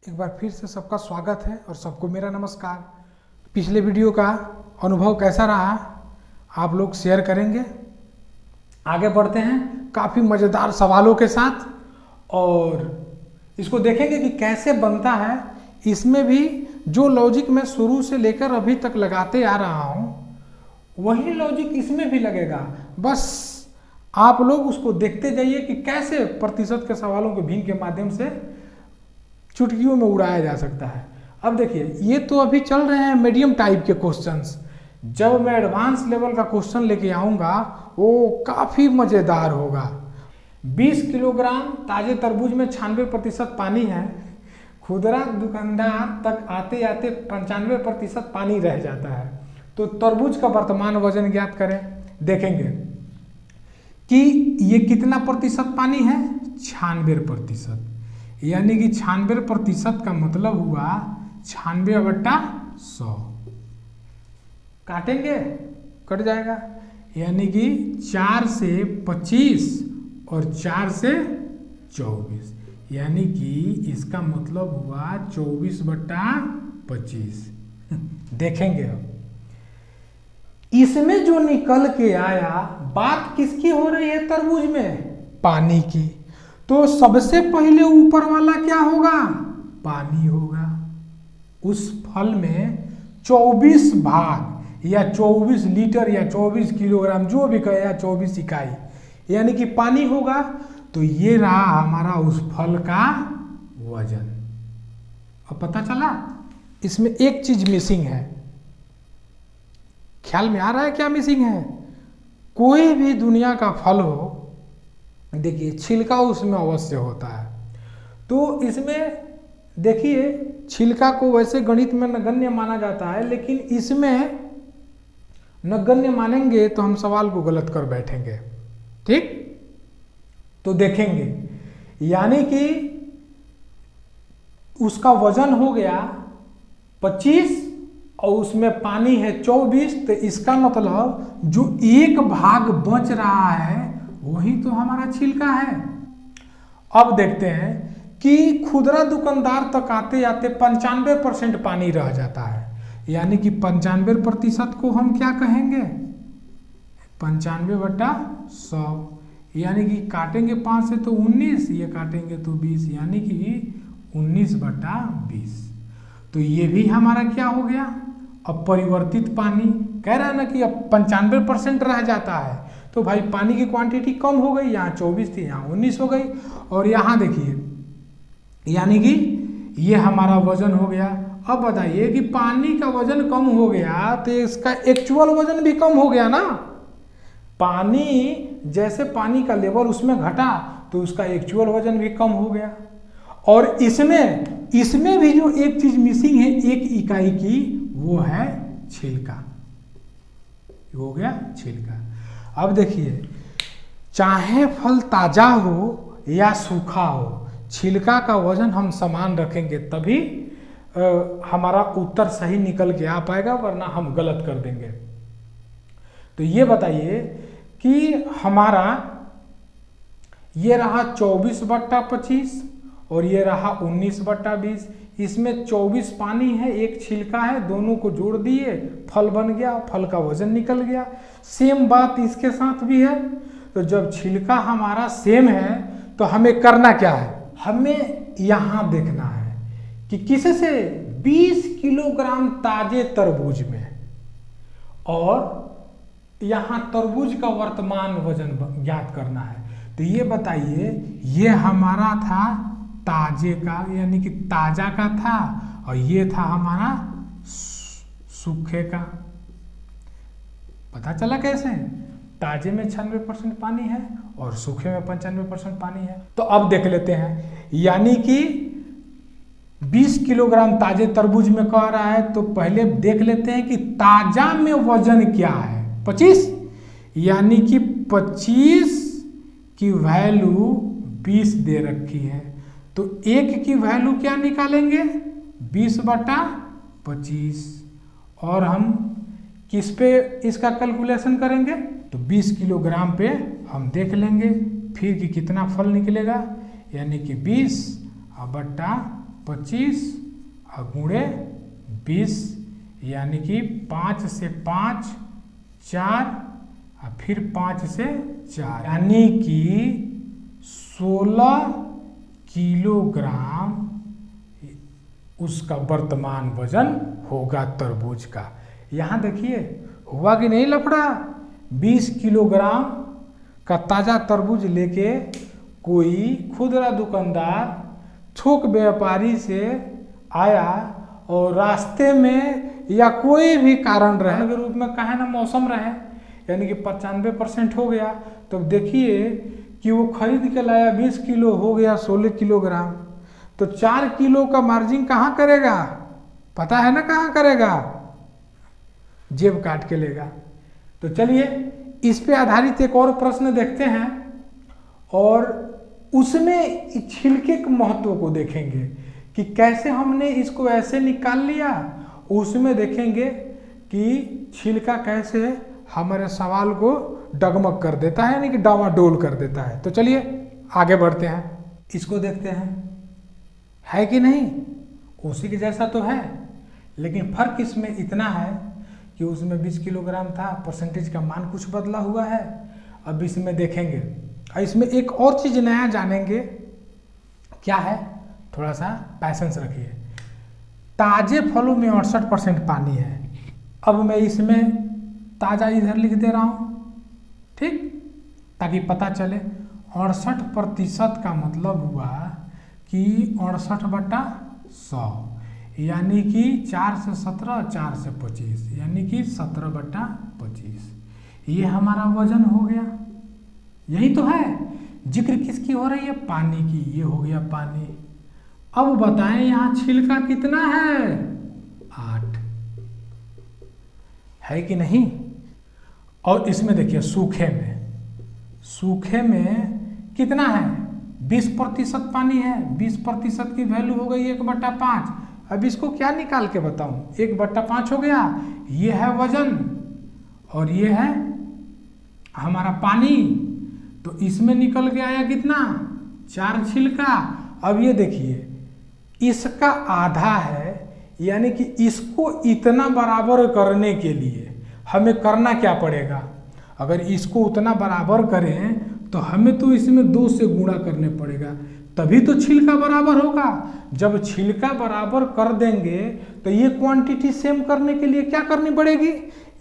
एक बार फिर से सबका स्वागत है और सबको मेरा नमस्कार। पिछले वीडियो का अनुभव कैसा रहा आप लोग शेयर करेंगे। आगे बढ़ते हैं काफ़ी मज़ेदार सवालों के साथ और इसको देखेंगे कि कैसे बनता है। इसमें भी जो लॉजिक मैं शुरू से लेकर अभी तक लगाते आ रहा हूँ वही लॉजिक इसमें भी लगेगा, बस आप लोग उसको देखते जाइए कि कैसे प्रतिशत के सवालों को भिन्न के माध्यम से चुटकियों में उड़ाया जा सकता है। अब देखिए, ये तो अभी चल रहे हैं मीडियम टाइप के क्वेश्चंस। जब मैं एडवांस लेवल का क्वेश्चन लेके आऊँगा वो काफ़ी मज़ेदार होगा। 20 किलोग्राम ताजे तरबूज में 96% पानी है। खुदरा दुकानदार तक आते आते 95% पानी रह जाता है। तो तरबूज का वर्तमान वजन ज्ञात करें। देखेंगे कि ये कितना प्रतिशत पानी है, 96%, यानी कि 96% का मतलब हुआ 96/100। काटेंगे कट जाएगा, यानी कि 4 से 25 और 4 से 24, यानी कि इसका मतलब हुआ 24/25। देखेंगे अब इसमें जो निकल के आया, बात किसकी हो रही है तरबूज में, पानी की। तो सबसे पहले ऊपर वाला क्या होगा, पानी होगा। उस फल में 24 भाग या 24 लीटर या 24 किलोग्राम जो भी कहे, या 24 इकाई यानी कि पानी होगा। तो ये रहा हमारा उस फल का वजन। अब पता चला इसमें एक चीज मिसिंग है। ख्याल में आ रहा है क्या मिसिंग है? कोई भी दुनिया का फल हो, देखिए छिलका उसमें अवश्य होता है। तो इसमें देखिए छिलका को वैसे गणित में नगण्य माना जाता है, लेकिन इसमें नगण्य मानेंगे तो हम सवाल को गलत कर बैठेंगे। ठीक, तो देखेंगे यानी कि उसका वजन हो गया 25 और उसमें पानी है 24। तो इसका मतलब जो एक भाग बच रहा है वही तो हमारा छिलका है। अब देखते हैं कि खुदरा दुकानदार तक आते आते 95% पानी रह जाता है, यानी कि 95% को हम क्या कहेंगे, 95/100, यानी कि काटेंगे 5 से तो 19, ये काटेंगे तो 20, यानी कि 19/20। तो ये भी हमारा क्या हो गया, अब परिवर्तित पानी। कह रहा है ना कि अब 95% रह जाता है, तो भाई पानी की क्वांटिटी कम हो गई। यहाँ 24 थी, यहाँ 19 हो गई। और यहाँ देखिए यानी कि ये हमारा वजन हो गया। अब बताइए कि पानी का वजन कम हो गया तो इसका एक्चुअल वजन भी कम हो गया ना। पानी जैसे पानी का लेवल उसमें घटा तो उसका एक्चुअल वजन भी कम हो गया। और इसमें भी जो एक चीज मिसिंग है 1 इकाई की, वो है छिलका। हो गया छिलका। अब देखिए, चाहे फल ताजा हो या सूखा हो, छिलका का वजन हम समान रखेंगे तभी हमारा उत्तर सही निकल के आ पाएगा, वरना हम गलत कर देंगे। तो ये बताइए कि हमारा ये रहा 24/25 और ये रहा 19/20। इसमें 24 पानी है, 1 छिलका है, दोनों को जोड़ दिए, फल बन गया, फल का वजन निकल गया। सेम बात इसके साथ भी है। तो जब छिलका हमारा सेम है तो हमें करना क्या है, हमें यहाँ देखना है कि किससे, 20 किलोग्राम ताजे तरबूज में, और यहाँ तरबूज का वर्तमान वजन ज्ञात करना है। तो ये बताइए, ये हमारा था ताजे का, यानी कि ताजा का था, और ये था हमारा सूखे का। पता चला कैसे, ताजे में 96% पानी है और सूखे में 95% पानी है। तो अब देख लेते हैं, यानी कि 20 किलोग्राम ताजे तरबूज में कह रहा है, तो पहले देख लेते हैं कि ताजा में वजन क्या है, 25, यानी कि 25 की वैल्यू 20 दे रखी है। तो 1 की वैल्यू क्या निकालेंगे, 20/25, और हम किस पे इसका कैलकुलेशन करेंगे, तो 20 किलोग्राम पे हम देख लेंगे फिर कि कितना फल निकलेगा, यानी कि 20/25 25 और गुणे 20, यानी कि 5 से 5 4 और फिर 5 से 4, यानी कि 16 किलोग्राम उसका वर्तमान वजन होगा तरबूज का। यहाँ देखिए हुआ कि नहीं लफड़ा। 20 किलोग्राम का ताज़ा तरबूज लेके कोई खुदरा दुकानदार थोक व्यापारी से आया और रास्ते में या कोई भी कारण रहे के रूप में कहे ना मौसम रहे, यानी कि 95% हो गया, तो देखिए कि वो खरीद के लाया 20 किलो, हो गया 16 किलोग्राम। तो 4 किलो का मार्जिन कहाँ करेगा, पता है ना कहाँ करेगा, जेब काट के लेगा। तो चलिए इस पे आधारित एक और प्रश्न देखते हैं और उसमें छिलके के महत्व को देखेंगे कि कैसे हमने इसको ऐसे निकाल लिया। उसमें देखेंगे कि छिलका कैसे हमारे सवाल को डगमग कर देता है, यानी कि डावाडोल कर देता है। तो चलिए आगे बढ़ते हैं, इसको देखते हैं है कि नहीं, उसी के जैसा तो है, लेकिन फर्क इसमें इतना है कि उसमें 20 किलोग्राम था, परसेंटेज का मान कुछ बदला हुआ है। अब इसमें देखेंगे और इसमें एक और चीज नया जानेंगे, क्या है, थोड़ा सा पैसेंस रखिए। ताजे फलों में 68% पानी है। अब मैं इसमें ताजा इधर लिख दे रहा हूं, ठीक, ताकि पता चले। 68% का मतलब हुआ कि 68/100, यानी कि 4 से 17, 4 से 25, यानी कि 17/25। ये हमारा वजन हो गया, यही तो है। जिक्र किसकी हो रही है, पानी की, ये हो गया पानी। अब बताएं यहां छिलका कितना है, 8 है कि नहीं। और इसमें देखिए सूखे में कितना है, 20% पानी है। 20% की वैल्यू हो गई 1/5। अब इसको क्या निकाल के बताऊं, 1/5 हो गया। ये है वजन और ये है हमारा पानी, तो इसमें निकल के आया कितना, 4 छिलका। अब ये देखिए इसका आधा है, यानी कि इसको इतना बराबर करने के लिए हमें करना क्या पड़ेगा, अगर इसको उतना बराबर करें तो हमें तो इसमें 2 से गुणा करने पड़ेगा, तभी तो छिलका बराबर होगा। जब छिलका बराबर कर देंगे तो ये क्वांटिटी सेम करने के लिए क्या करनी पड़ेगी,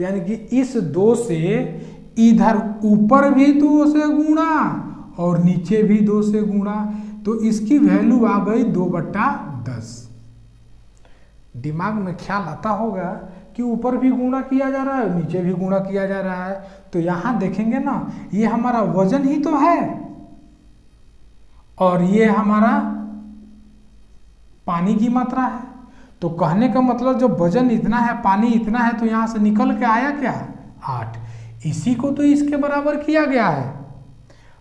यानी कि इस 2 से इधर ऊपर भी 2 से गुणा और नीचे भी 2 से गुणा, तो इसकी वैल्यू आ गई 2/10। दिमाग में ख्याल आता होगा कि ऊपर भी गुणा किया जा रहा है, नीचे भी गुणा किया जा रहा है। तो यहां देखेंगे ना, ये हमारा वजन ही तो है और ये हमारा पानी की मात्रा है। तो कहने का मतलब जब वजन इतना है, पानी इतना है, तो यहां से निकल के आया क्या, 8। इसी को तो इसके बराबर किया गया है।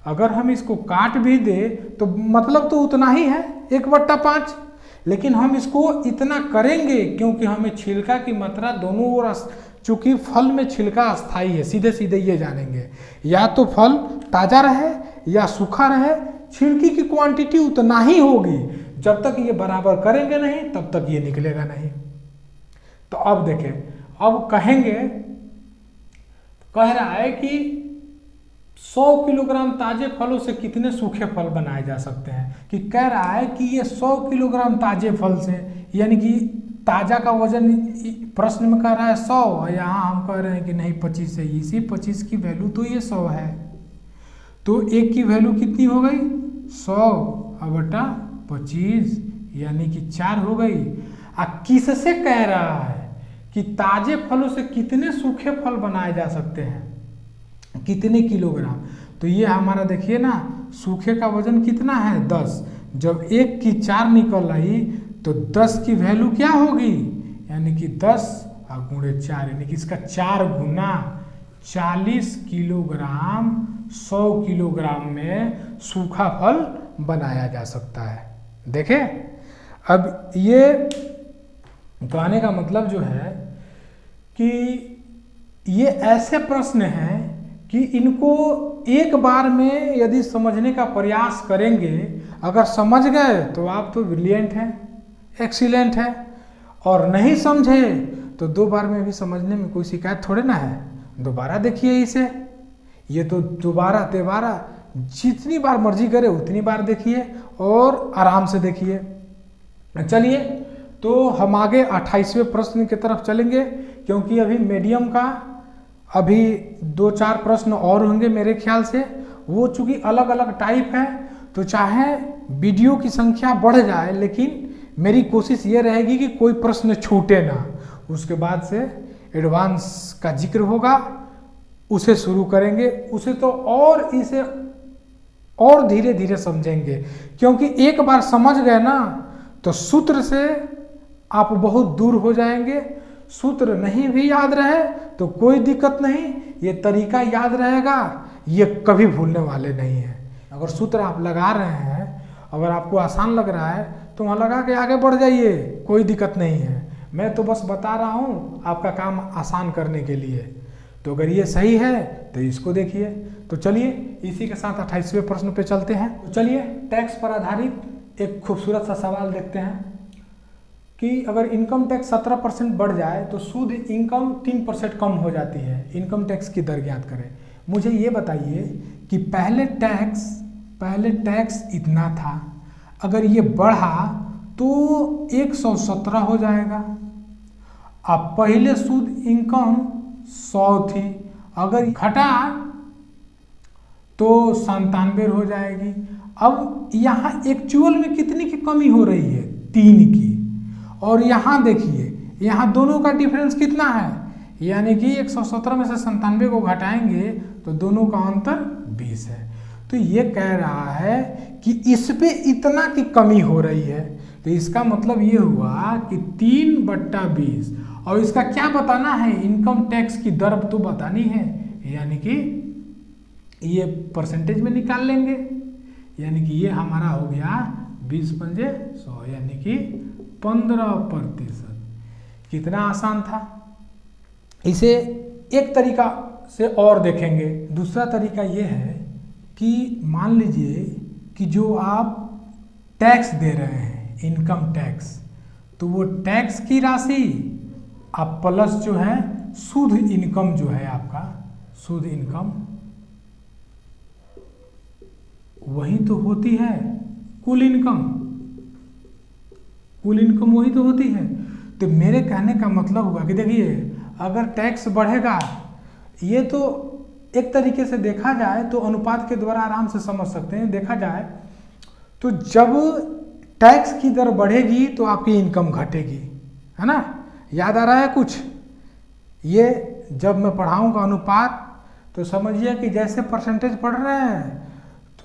अगर हम इसको काट भी दे तो मतलब तो उतना ही है, 1/5, लेकिन हम इसको इतना करेंगे क्योंकि हमें छिलका की मात्रा दोनों ओर, चूंकि फल में छिलका अस्थाई है, सीधे सीधे ये जानेंगे, या तो फल ताजा रहे या सूखा रहे, छिलकी की क्वांटिटी उतना ही होगी। जब तक ये बराबर करेंगे नहीं तब तक ये निकलेगा नहीं। तो अब देखें, अब कहेंगे, कह रहा है कि 100 किलोग्राम ताजे फलों से कितने सूखे फल बनाए जा सकते हैं, कि कह रहा है कि ये 100 किलोग्राम ताजे फल से, यानी कि ताजा का वजन प्रश्न में कह रहा है 100 और यहाँ हम कह रहे हैं कि नहीं 25 है। इसी 25 की वैल्यू तो ये 100 है, तो एक की वैल्यू कितनी हो गई, 100/25, यानी कि 4 हो गई। किससे कह रहा है कि ताजे फलों से कितने सूखे फल बनाए जा सकते हैं, कितने किलोग्राम। तो ये हमारा देखिए ना, सूखे का वजन कितना है, 10। जब 1 की 4 निकल आई तो 10 की वैल्यू क्या होगी, यानी कि 10 गुणे 4, यानी कि इसका 4 गुना 40 किलोग्राम 100 किलोग्राम में सूखा फल बनाया जा सकता है। देखें, अब ये कहने का मतलब जो है कि ये ऐसे प्रश्न हैं कि इनको एक बार में यदि समझने का प्रयास करेंगे, अगर समझ गए तो आप तो ब्रिलियंट हैं, एक्सीलेंट है। और नहीं समझे तो 2 बार में भी समझने में कोई शिकायत थोड़े ना है, दोबारा देखिए इसे। ये तो दोबारा तेबारा जितनी बार मर्जी करे उतनी बार देखिए और आराम से देखिए। चलिए तो हम आगे 28वें प्रश्न की तरफ चलेंगे, क्योंकि अभी मीडियम का अभी 2-4 प्रश्न और होंगे मेरे ख्याल से। वो चूंकि अलग अलग टाइप है तो चाहे वीडियो की संख्या बढ़ जाए, लेकिन मेरी कोशिश ये रहेगी कि कोई प्रश्न छूटे ना। उसके बाद से एडवांस का जिक्र होगा, उसे शुरू करेंगे, उसे तो और इसे और धीरे धीरे समझेंगे, क्योंकि एक बार समझ गए ना तो सूत्र से आप बहुत दूर हो जाएंगे। सूत्र नहीं भी याद रहे तो कोई दिक्कत नहीं, ये तरीका याद रहेगा, ये कभी भूलने वाले नहीं है। अगर सूत्र आप लगा रहे हैं, अगर आपको आसान लग रहा है तो वहाँ लगा के आगे बढ़ जाइए, कोई दिक्कत नहीं है। मैं तो बस बता रहा हूँ आपका काम आसान करने के लिए। तो अगर ये सही है तो इसको देखिए। तो चलिए इसी के साथ 28वें प्रश्न पे चलते हैं। तो चलिए टैक्स पर आधारित एक खूबसूरत सा सवाल देखते हैं कि अगर इनकम टैक्स 17% बढ़ जाए तो सूद इनकम 3% कम हो जाती है। इनकम टैक्स की दर ज्ञात करें। मुझे ये बताइए कि पहले टैक्स इतना था, अगर ये बढ़ा तो 117 हो जाएगा। अब पहले सूद इनकम 100 थी, अगर घटा तो 97 हो जाएगी। अब यहाँ एक्चुअल में कितनी की कमी हो रही है? 3 की। और यहाँ देखिए, यहाँ दोनों का डिफरेंस कितना है, यानी कि 117 में से 97 को घटाएंगे तो दोनों का अंतर 20 है। तो ये कह रहा है कि इस पे इतना की कमी हो रही है, तो इसका मतलब ये हुआ कि 3/20। और इसका क्या बताना है? इनकम टैक्स की दर तो बतानी है, यानी कि ये परसेंटेज में निकाल लेंगे, यानी कि ये हमारा हो गया 20×100 यानी कि 15%। कितना आसान था। इसे एक तरीका से और देखेंगे। दूसरा तरीका ये है कि मान लीजिए कि जो आप टैक्स दे रहे हैं, इनकम टैक्स, तो वो टैक्स की राशि आप प्लस जो है शुद्ध इनकम जो है आपका, शुद्ध इनकम वही तो होती है कुल इनकम। कुल इनकम वही तो होती है। तो मेरे कहने का मतलब हुआ कि देखिए, अगर टैक्स बढ़ेगा, ये तो एक तरीके से देखा जाए तो अनुपात के द्वारा आराम से समझ सकते हैं। देखा जाए तो जब टैक्स की दर बढ़ेगी तो आपकी इनकम घटेगी, है ना? याद आ रहा है कुछ? ये जब मैं पढ़ाऊंगा अनुपात तो समझिए कि जैसे परसेंटेज पढ़ रहे हैं तो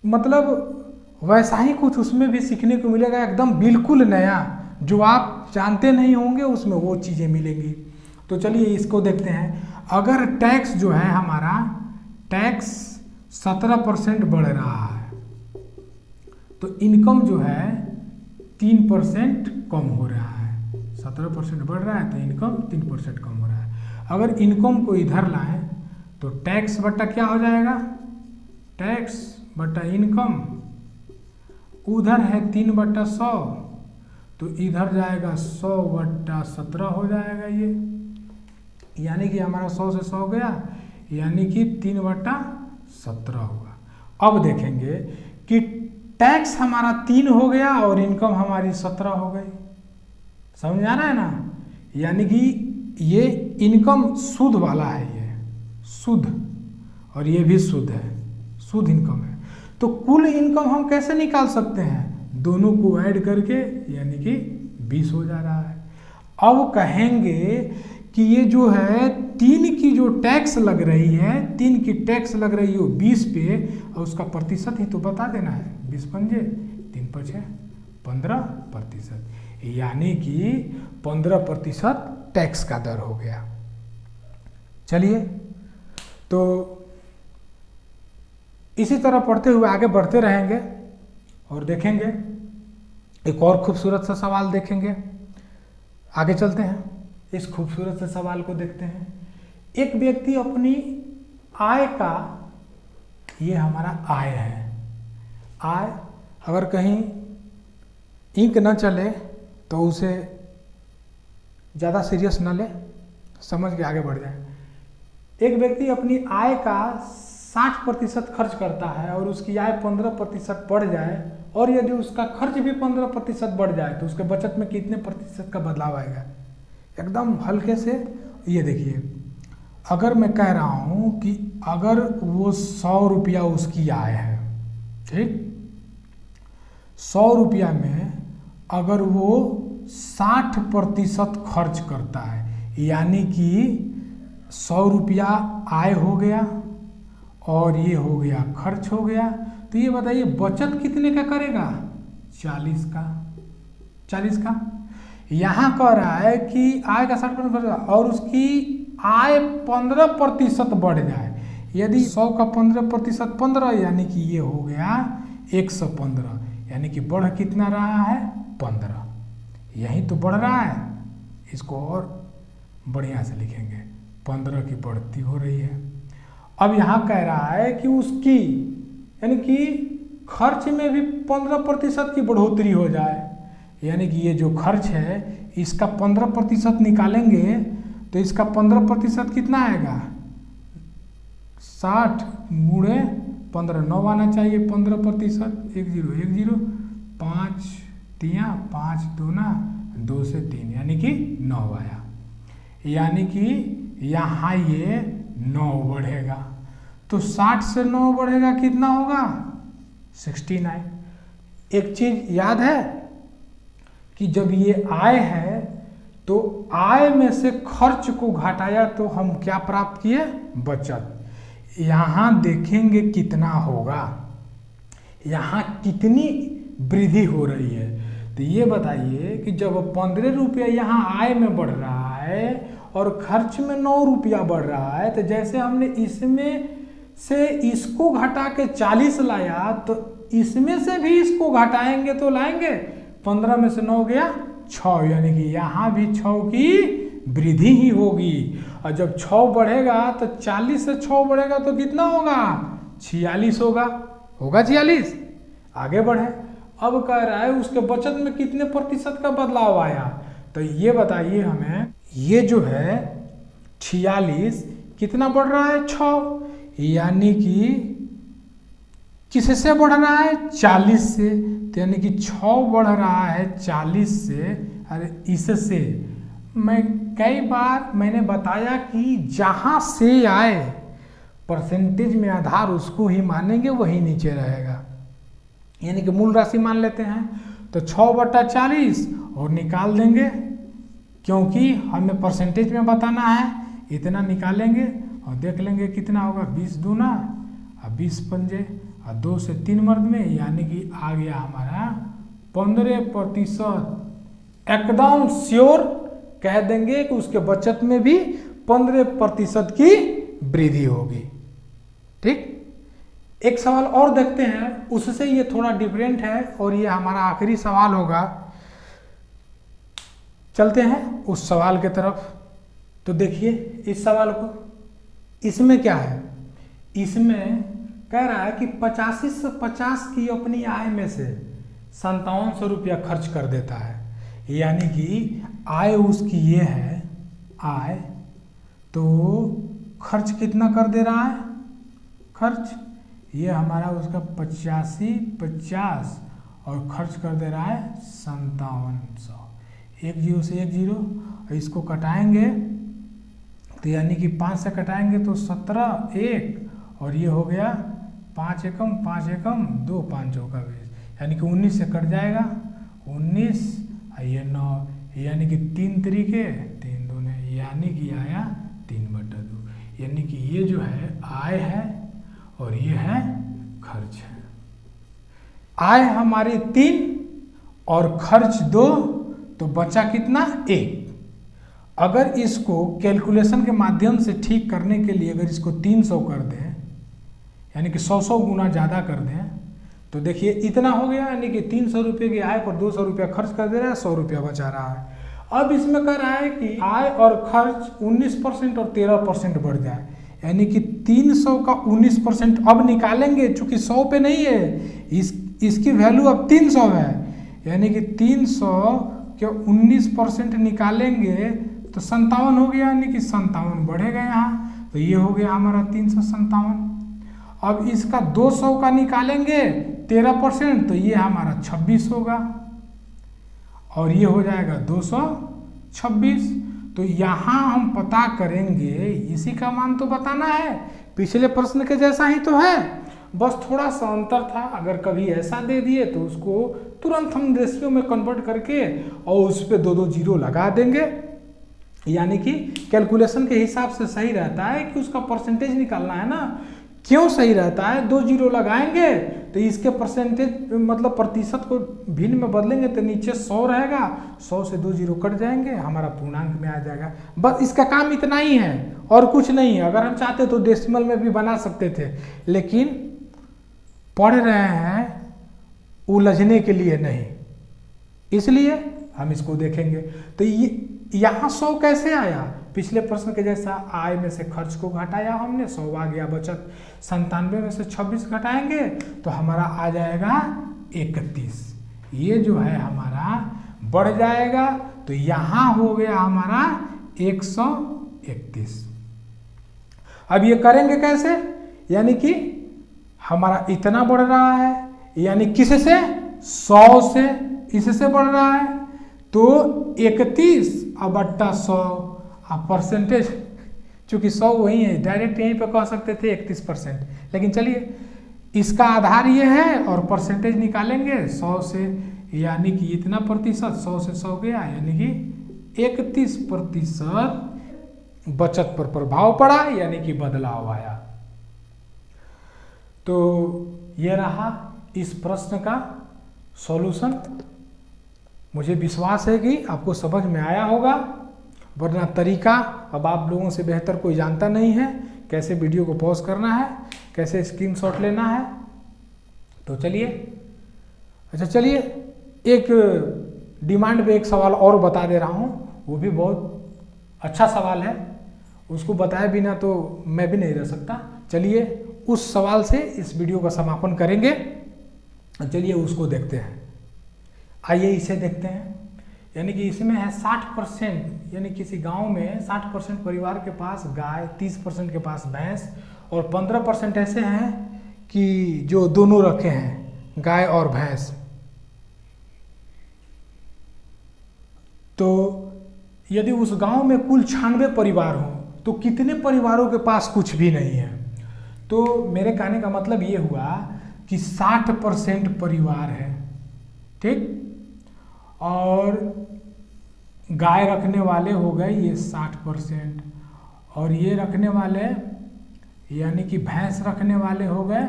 मतलब वैसा ही कुछ उसमें भी सीखने को मिलेगा, एकदम बिल्कुल नया, जो आप जानते नहीं होंगे उसमें वो चीज़ें मिलेंगी। तो चलिए इसको देखते हैं। अगर टैक्स जो है हमारा, टैक्स 17% बढ़ रहा है तो इनकम जो है 3% कम हो रहा है। 17% बढ़ रहा है तो इनकम 3% कम हो रहा है। अगर इनकम को इधर लाएं तो टैक्स बट्टा क्या हो जाएगा? टैक्स बट्टा इनकम। उधर है 3/100 तो इधर जाएगा 100/17 हो जाएगा ये, यानी कि हमारा 100 से 100 गया, यानी कि 3/17 हुआ। अब देखेंगे कि टैक्स हमारा 3 हो गया और इनकम हमारी 17 हो गई। समझ आ रहा है ना? यानी कि ये इनकम शुद्ध वाला है, ये शुद्ध, और ये भी शुद्ध है, शुद्ध इनकम है। तो कुल इनकम हम कैसे निकाल सकते हैं? दोनों को ऐड करके, यानी कि 20 हो जा रहा है। अब कहेंगे कि ये जो है 3 की जो टैक्स लग रही है, 3 की टैक्स लग रही है 20 पे, और उसका प्रतिशत ही तो बता देना है। 20×5 3×5 15%, यानी कि 15% टैक्स का दर हो गया। चलिए तो इसी तरह पढ़ते हुए आगे बढ़ते रहेंगे और देखेंगे एक और खूबसूरत सा सवाल देखेंगे। आगे चलते हैं, इस खूबसूरत से सवाल को देखते हैं। एक व्यक्ति अपनी आय का, ये हमारा आय है, आय, अगर कहीं इंक न चले तो उसे ज़्यादा सीरियस न ले, समझ के आगे बढ़ जाए। एक व्यक्ति अपनी आय का 60% खर्च करता है और उसकी आय 15% बढ़ जाए, और यदि उसका खर्च भी 15% बढ़ जाए तो उसके बचत में कितने प्रतिशत का बदलाव आएगा? एकदम हल्के से। ये देखिए, अगर मैं कह रहा हूँ कि अगर वो 100 रुपया उसकी आय है, ठीक, 100 रुपया में अगर वो 60% खर्च करता है, यानी कि 100 रुपया आय हो गया और ये हो गया खर्च हो गया, तो ये बताइए बचत कितने का करेगा? 40 का। 40 का। यहाँ कह रहा है कि आय का 60% खर्च और उसकी आय 15% बढ़ जाए। यदि 100 का 15% 15, यानी कि ये हो गया 115, यानी कि बढ़ कितना रहा है? 15। यही तो बढ़ रहा है। इसको और बढ़िया से लिखेंगे, 15 की बढ़ती हो रही है। अब यहाँ कह रहा है कि उसकी यानी कि खर्च में भी 15% की बढ़ोतरी हो जाए, यानी कि ये जो खर्च है इसका 15% निकालेंगे तो इसका 15% कितना आएगा? 60 गुणे 15, 9 आना चाहिए 15%। 1 0 1 0, 5 तिया 5 दूना 2 से 3, यानी कि 9 आया। यानी कि यहाँ ये 9 बढ़ेगा, तो 60 से 9 बढ़ेगा कितना होगा? 69। एक चीज याद है कि जब ये आय है तो आय में से खर्च को घटाया तो हम क्या प्राप्त किए? बचत। यहाँ देखेंगे कितना होगा, यहाँ कितनी वृद्धि हो रही है। तो ये बताइए कि जब 15 रुपया यहाँ आय में बढ़ रहा है और खर्च में 9 रुपया बढ़ रहा है, तो जैसे हमने इसमें से इसको घटा के 40 लाया, तो इसमें से भी इसको घटाएंगे तो लाएंगे 15 में से 9 गया 6, यानी कि यहाँ भी 6 की वृद्धि ही होगी। और जब 6 बढ़ेगा तो 40 से 6 बढ़ेगा तो कितना होगा? 46 होगा। 46। आगे बढ़े। अब कह रहा है उसके बचत में कितने प्रतिशत का बदलाव आया, तो ये बताइए हमें। ये जो है 46 कितना बढ़ रहा है? 6, यानी कि किससे बढ़ रहा है? 40 से। तो यानी कि 6 बढ़ रहा है 40 से। अरे इससे मैं कई बार मैंने बताया कि जहाँ से आए परसेंटेज में आधार उसको ही मानेंगे, वही नीचे रहेगा। यानी कि मूल राशि मान लेते हैं तो 6/40 और निकाल देंगे, क्योंकि हमें परसेंटेज में बताना है। इतना निकालेंगे और देख लेंगे कितना होगा। 20 दूना और 20 पंजे और 2 से 3 मर्द में, यानी कि आ गया हमारा 15%। एकदम श्योर कह देंगे कि उसके बचत में भी 15% की वृद्धि होगी। ठीक। एक सवाल और देखते हैं, उससे ये थोड़ा डिफरेंट है और ये हमारा आखिरी सवाल होगा। चलते हैं उस सवाल के तरफ। तो देखिए इस सवाल को, इसमें क्या है? इसमें कह रहा है कि 85 से 50 की अपनी आय में से 5700 रुपया खर्च कर देता है। यानी कि आय उसकी ये है आय, तो खर्च कितना कर दे रहा है? खर्च ये हमारा उसका 85 50 और खर्च कर दे रहा है 5700। 1 0 से 1 0 और इसको कटाएंगे तो यानी कि 5 से कटाएंगे तो 17 1 और ये हो गया 5 एकम 5 एकम 2 5 चौका 20, यानी कि 19 से कट जाएगा 19 और ये 9, यानी कि 3 तरीके 3 दूने, यानी कि आया 3/2। यानी कि ये जो है आय है और ये है खर्च है। आय हमारी 3 और खर्च 2, तो बचा कितना? 1। अगर इसको कैलकुलेशन के माध्यम से ठीक करने के लिए अगर इसको 300 कर दें, यानी कि 100 गुना ज़्यादा कर दें, तो देखिए इतना हो गया। यानी कि 300 रुपये की आय पर 200 रुपया खर्च कर दे रहा है, 100 रुपया बचा रहा है। अब इसमें कह रहा है कि आय और खर्च 19% और 13% बढ़ जाए, यानी कि 300 का 19% अब निकालेंगे, चूंकि 100 पे नहीं है, इसकी वैल्यू अब 300 है। यानी कि 300 के कि 19% निकालेंगे तो 57 हो गया, यानी कि 57 बढ़ेगा यहाँ, तो ये हो गया हमारा 357। अब इसका 200 का निकालेंगे 13%, तो ये हमारा 26 होगा और ये हो जाएगा 226। तो यहाँ हम पता करेंगे, इसी का मान तो बताना है, पिछले प्रश्न के जैसा ही तो है, बस थोड़ा सा अंतर था। अगर कभी ऐसा दे दिए तो उसको तुरंत हम रेशियो में कन्वर्ट करके और उस पर 2 जीरो लगा देंगे, यानी कि कैलकुलेशन के हिसाब से सही रहता है कि उसका परसेंटेज निकालना है ना। क्यों सही रहता है, 2 जीरो लगाएंगे तो इसके परसेंटेज मतलब प्रतिशत को भिन्न में बदलेंगे तो नीचे 100 रहेगा, 100 से 2 जीरो कट जाएंगे, हमारा पूर्णांक में आ जाएगा। बस इसका काम इतना ही है और कुछ नहीं है। अगर हम चाहते तो डेसिमल में भी बना सकते थे, लेकिन पढ़ रहे हैं उलझने के लिए नहीं, इसलिए हम इसको देखेंगे। तो ये यहाँ 100 कैसे आया, पिछले प्रश्न के जैसा आय में से खर्च को घटाया हमने, 100 आ गया बचत। 97 में से 26 घटाएंगे तो हमारा आ जाएगा 31। ये जो है हमारा बढ़ जाएगा, तो यहाँ हो गया हमारा 131। अब ये करेंगे कैसे, यानी कि हमारा इतना बढ़ रहा है, यानी किससे, 100 से, इससे बढ़ रहा है, तो 31 अब बट्टा 100, अब परसेंटेज चूंकि 100 वही है, डायरेक्ट यहीं पे कह सकते थे 31%, लेकिन चलिए इसका आधार ये है और परसेंटेज निकालेंगे 100 से, यानी कि इतना प्रतिशत, 100 से 100 गया, यानी कि 31% बचत पर प्रभाव पड़ा, यानी कि बदलाव आया। तो ये रहा इस प्रश्न का सॉल्यूशन। मुझे विश्वास है कि आपको समझ में आया होगा, वरना तरीका अब आप लोगों से बेहतर कोई जानता नहीं है, कैसे वीडियो को पॉज करना है, कैसे स्क्रीनशॉट लेना है। तो चलिए, अच्छा चलिए, एक डिमांड पे एक सवाल और बता दे रहा हूँ, वो भी बहुत अच्छा सवाल है, उसको बताए बिना तो मैं भी नहीं रह सकता। चलिए उस सवाल से इस वीडियो का समापन करेंगे, चलिए उसको देखते हैं। आइए इसे देखते हैं, यानी कि इसमें है 60%, यानी किसी गांव में 60% परिवार के पास गाय, 30% के पास भैंस और 15% ऐसे हैं कि जो दोनों रखे हैं, गाय और भैंस। तो यदि उस गांव में कुल 96 परिवार हो तो कितने परिवारों के पास कुछ भी नहीं है। तो मेरे कहने का मतलब ये हुआ कि 60% परिवार है, ठीक, और गाय रखने वाले हो गए ये 60%, और ये रखने वाले यानी कि भैंस रखने वाले हो गए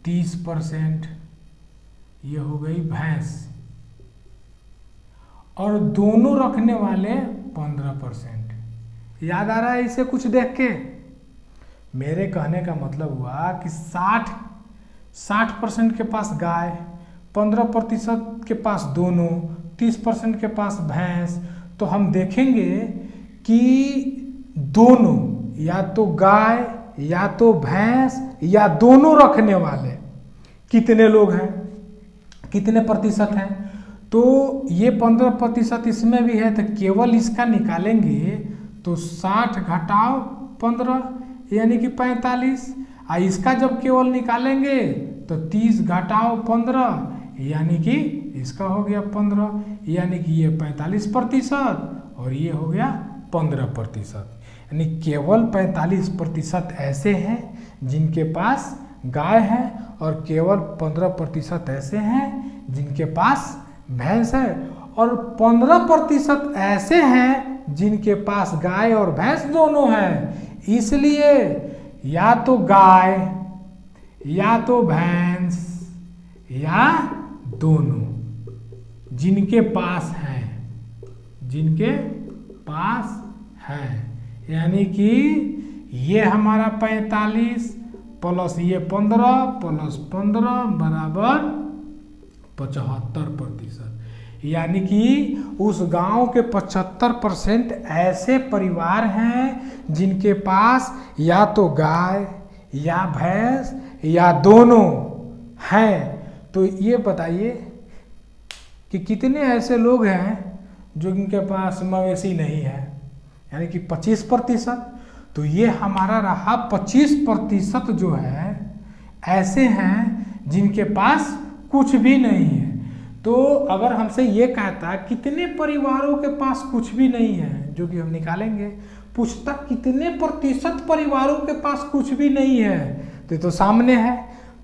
30%, ये हो गई भैंस, और दोनों रखने वाले 15%। याद आ रहा है इसे कुछ देख के? मेरे कहने का मतलब हुआ कि 60% के पास गाय, 15% के पास दोनों, 30% के पास भैंस। तो हम देखेंगे कि दोनों, या तो गाय या तो भैंस या दोनों रखने वाले कितने लोग हैं, कितने प्रतिशत हैं। तो ये 15% इसमें भी है, तो केवल इसका निकालेंगे तो 60 घटाओ 15 यानी कि 45, और इसका जब केवल निकालेंगे तो 30 घटाओ 15 यानी कि इसका हो गया 15, यानी कि ये 45% और ये हो गया 15%। यानी केवल 45% ऐसे हैं जिनके पास गाय है और केवल 15% ऐसे हैं जिनके पास भैंस है, और 15% ऐसे हैं जिनके पास गाय और भैंस दोनों हैं। इसलिए या तो गाय या तो भैंस या दोनों जिनके पास हैं, जिनके पास है, यानी कि ये हमारा 45 प्लस ये 15 प्लस 15 बराबर 75%। यानी कि उस गांव के 75% ऐसे परिवार हैं जिनके पास या तो गाय या भैंस या दोनों हैं। तो ये बताइए कि कितने ऐसे लोग हैं जो इनके पास मवेशी नहीं है, यानी कि 25%। तो ये हमारा रहा 25% जो है ऐसे हैं जिनके पास कुछ भी नहीं है। तो अगर हमसे ये कहता कितने परिवारों के पास कुछ भी नहीं है, जो कि हम निकालेंगे, पूछता कितने प्रतिशत परिवारों के पास कुछ भी नहीं है, तो ये तो सामने है।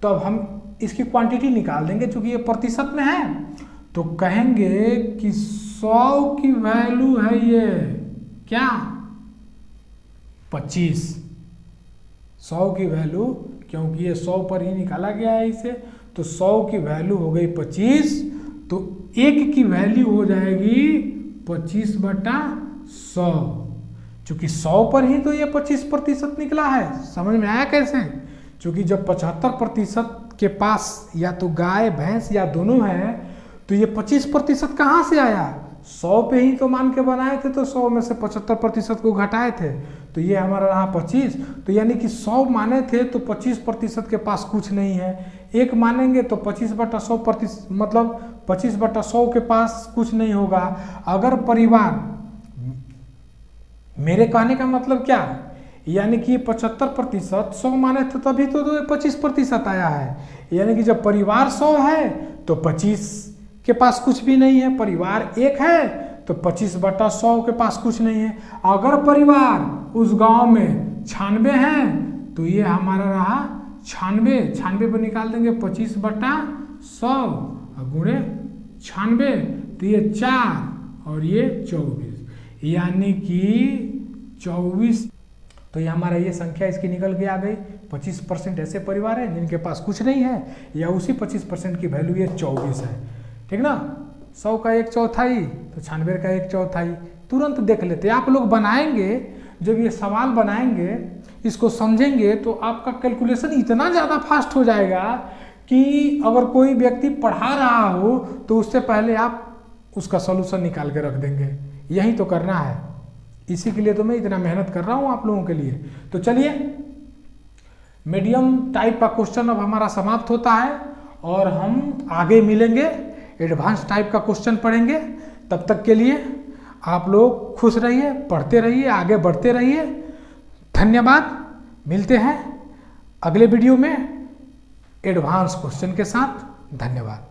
तो अब हम इसकी क्वांटिटी निकाल देंगे, चूंकि ये प्रतिशत में है। तो कहेंगे कि 100 की वैल्यू है ये क्या 25। 100 की वैल्यू, क्योंकि ये 100 पर ही निकाला गया है इसे, तो 100 की वैल्यू हो गई 25। तो 1 की वैल्यू हो जाएगी 25/100। चूंकि 100 पर ही तो ये 25% निकला है। समझ में आया कैसे? चूंकि जब 75% के पास या तो गाय भैंस या दोनों है, तो ये 25% कहाँ से आया? 100 पे ही तो मान के बनाए थे, तो 100 में से 75% को घटाए थे, तो ये हमारा रहा 25। तो यानी कि 100 माने थे तो 25% के पास कुछ नहीं है। 1 मानेंगे तो 25/100%, मतलब 25/100 के पास कुछ नहीं होगा। अगर परिवार, मेरे कहने का मतलब क्या, यानी कि 75%, 100 माने थे तभी तो 25% आया है। यानी कि जब परिवार 100 है तो 25 के पास कुछ भी नहीं है। परिवार 1 है तो 25/100 के पास कुछ नहीं है। अगर परिवार उस गांव में 96 हैं तो ये हमारा रहा 96 पर निकाल देंगे 25/100 गुणे 96, तो ये 4 और ये 24, यानी कि 24। तो ये हमारा ये संख्या इसकी निकल के आ गई। 25% ऐसे परिवार हैं जिनके पास कुछ नहीं है, या उसी 25% की वैल्यू ये 24 है। ठीक ना? 100 का 1/4 तो 96 का 1/4 तुरंत देख लेते। आप लोग बनाएंगे, जब ये सवाल बनाएंगे, इसको समझेंगे, तो आपका कैलकुलेशन इतना ज़्यादा फास्ट हो जाएगा कि अगर कोई व्यक्ति पढ़ा रहा हो तो उससे पहले आप उसका सॉल्यूशन निकाल के रख देंगे। यही तो करना है, इसी के लिए तो मैं इतना मेहनत कर रहा हूँ आप लोगों के लिए। तो चलिए, मीडियम टाइप का क्वेश्चन अब हमारा समाप्त होता है और हम आगे मिलेंगे, एडवांस टाइप का क्वेश्चन पढ़ेंगे। तब तक के लिए आप लोग खुश रहिए, पढ़ते रहिए, आगे बढ़ते रहिए। धन्यवाद। मिलते हैं अगले वीडियो में एडवांस क्वेश्चन के साथ। धन्यवाद।